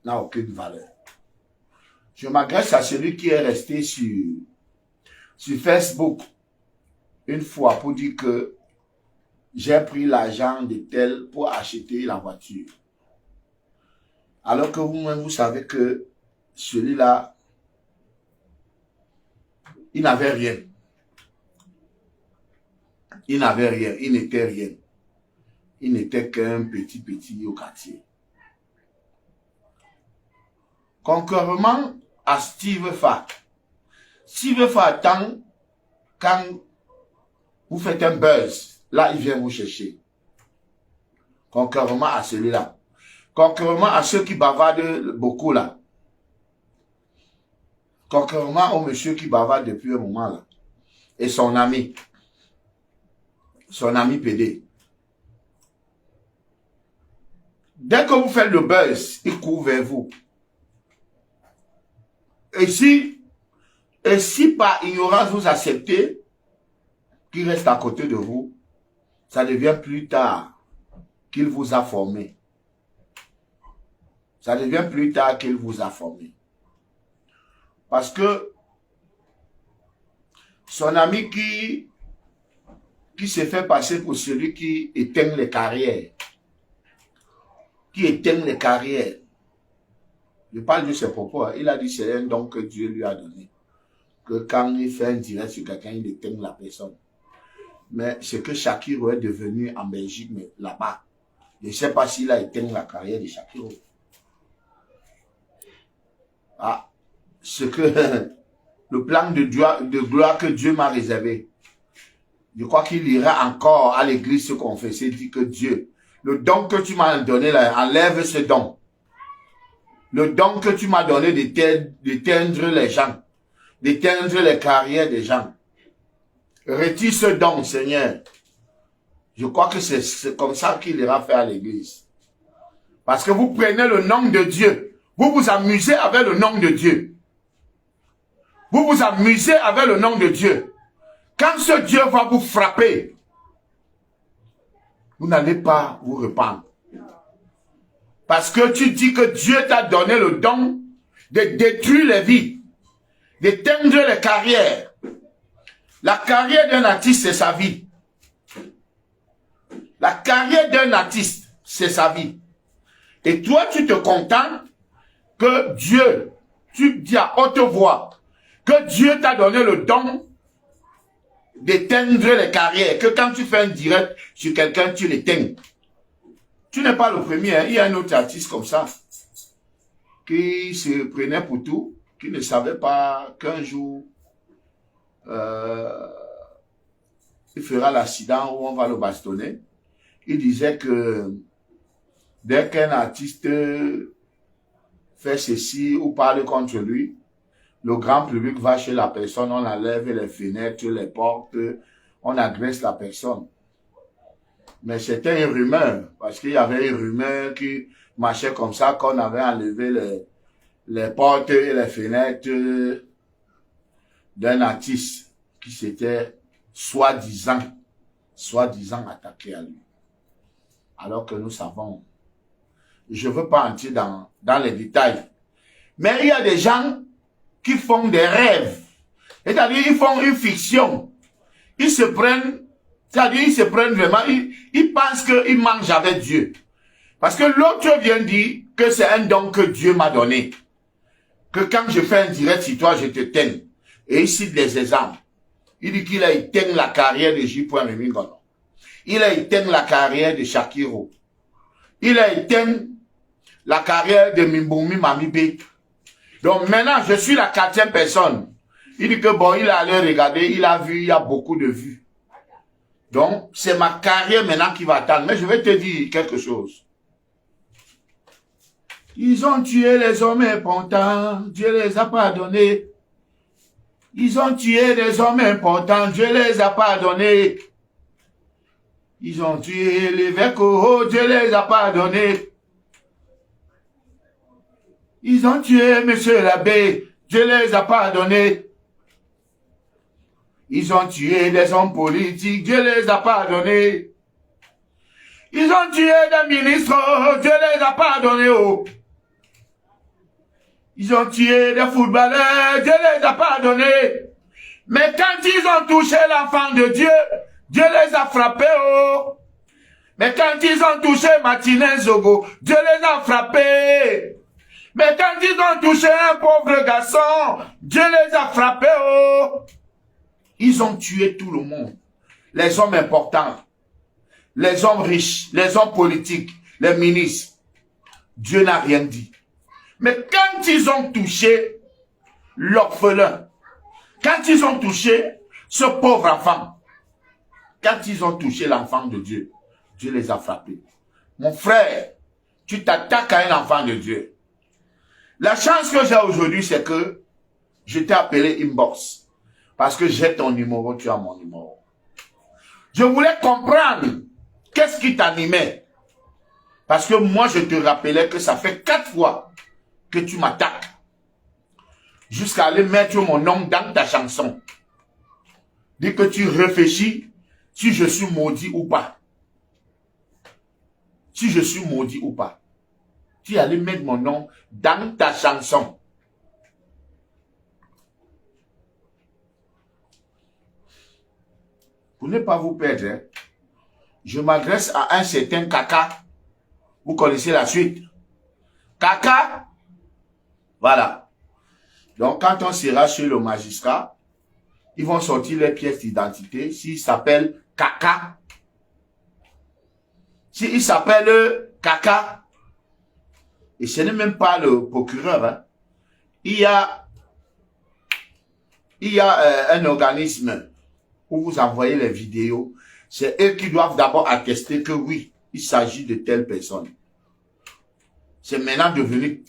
n'a aucune valeur. Je m'adresse à celui qui est resté sur Facebook une fois pour dire que j'ai pris l'argent de tel pour acheter la voiture. Alors que vous-même, vous savez que celui-là, il n'avait rien. Il n'avait rien, il n'était rien. Il n'était qu'un petit au quartier. Concurremment à Steve Fa. Steve Fa attend quand vous faites un buzz, là il vient vous chercher. Concurremment à celui-là. Concurremment à ceux qui bavardent beaucoup là. Concurremment au monsieur qui bavarde depuis un moment là. Et son ami PD. Dès que vous faites le buzz, il court vers vous. Et si par ignorance vous acceptez qu'il reste à côté de vous, ça devient plus tard qu'il vous a formé. Ça devient plus tard qu'il vous a formé. Parce que son ami qui se fait passer pour celui qui éteint les carrières, je parle de ses propos, il a dit c'est un don que Dieu lui a donné. Que quand il fait un direct sur quelqu'un, il éteint la personne. Mais ce que Shakiro est devenu en Belgique, mais là-bas, je ne sais pas s'il a éteint la carrière de Shakiro. Ah, ce que le plan de gloire que Dieu m'a réservé, je crois qu'il ira encore à l'église se confesser, dit que Dieu, le don que tu m'as donné là, enlève ce don. Le don que tu m'as donné d'éteindre les gens, d'éteindre les carrières des gens. Retire ce don, Seigneur. Je crois que c'est comme ça qu'il ira faire à l'église. Parce que vous prenez le nom de Dieu. Vous vous amusez avec le nom de Dieu. Vous vous amusez avec le nom de Dieu. Quand ce Dieu va vous frapper, vous n'allez pas vous répandre. Parce que tu dis que Dieu t'a donné le don de détruire les vies, d'éteindre les carrières. La carrière d'un artiste, c'est sa vie. La carrière d'un artiste, c'est sa vie. Et toi, tu te contentes que Dieu, tu dis à haute voix, que Dieu t'a donné le don d'éteindre les carrières, que quand tu fais un direct sur quelqu'un, tu l'éteins. Tu n'es pas le premier, hein. Il y a un autre artiste comme ça, qui se prenait pour tout, qui ne savait pas qu'un jour, il fera l'accident où on va le bastonner. Il disait que dès qu'un artiste fait ceci ou parle contre lui, le grand public va chez la personne, on enlève les fenêtres, les portes, on agresse la personne. Mais c'était une rumeur, parce qu'il y avait une rumeur qui marchait comme ça, qu'on avait enlevé les portes et les fenêtres d'un artiste qui s'était soi-disant attaqué à lui. Alors que nous savons, je ne veux pas entrer dans les détails, mais il y a des gens qui font des rêves, c'est-à-dire ils font une fiction, ils se prennent, c'est-à-dire ils se prennent vraiment, ils pensent qu'ils mangent avec Dieu. Parce que l'autre vient dire que c'est un don que Dieu m'a donné. Que quand je fais un direct sur toi, je te t'aime. Et il cite des exemples. Il dit qu'il a éteint la carrière de J. Mingono. Il a éteint la carrière de Shakiro. Il a éteint la carrière de Mimboumi Mamibe. Donc maintenant, je suis la 4e personne. Il dit que bon, il est allé regarder, il a vu, il y a beaucoup de vues. Donc, c'est ma carrière maintenant qui va attendre. Mais je vais te dire quelque chose. Ils ont tué les hommes importants, Dieu les a pardonnés. Ils ont tué les hommes importants, Dieu les a pardonnés. Ils ont tué l'évêque, oh, Dieu les a pardonnés. Ils ont tué monsieur l'abbé, Dieu les a pardonnés. Ils ont tué des hommes politiques, Dieu les a pardonnés. Ils ont tué des ministres, Dieu les a pardonnés. Oh. Ils ont tué des footballeurs, Dieu les a pardonnés. Mais quand ils ont touché l'enfant de Dieu, Dieu les a frappés. Oh. Mais quand ils ont touché Martinez Zogo, Dieu les a frappés. Mais quand ils ont touché un pauvre garçon, Dieu les a frappés. Oh. Ils ont tué tout le monde. Les hommes importants, les hommes riches, les hommes politiques, les ministres. Dieu n'a rien dit. Mais quand ils ont touché l'orphelin, quand ils ont touché ce pauvre enfant, quand ils ont touché l'enfant de Dieu, Dieu les a frappés. Mon frère, tu t'attaques à un enfant de Dieu. La chance que j'ai aujourd'hui, c'est que je t'ai appelé inbox. Parce que j'ai ton numéro, tu as mon numéro. Je voulais comprendre qu'est-ce qui t'animait. Parce que moi, je te rappelais que ça fait 4 fois que tu m'attaques. Jusqu'à aller mettre mon nom dans ta chanson. Dis que tu réfléchis si je suis maudit ou pas. Si je suis maudit ou pas. Tu allais mettre mon nom dans ta chanson. Pour ne pas vous perdre, hein, je m'adresse à un certain Kaka. Vous connaissez la suite. Kaka, voilà. Donc, quand on sera chez le magistrat, ils vont sortir les pièces d'identité. S'il s'appelle Kaka, s'il s'appelle Kaka, et ce n'est même pas le procureur, hein, il y a un organisme où vous envoyez les vidéos. C'est eux qui doivent d'abord attester que oui, il s'agit de telle personne. C'est maintenant devenu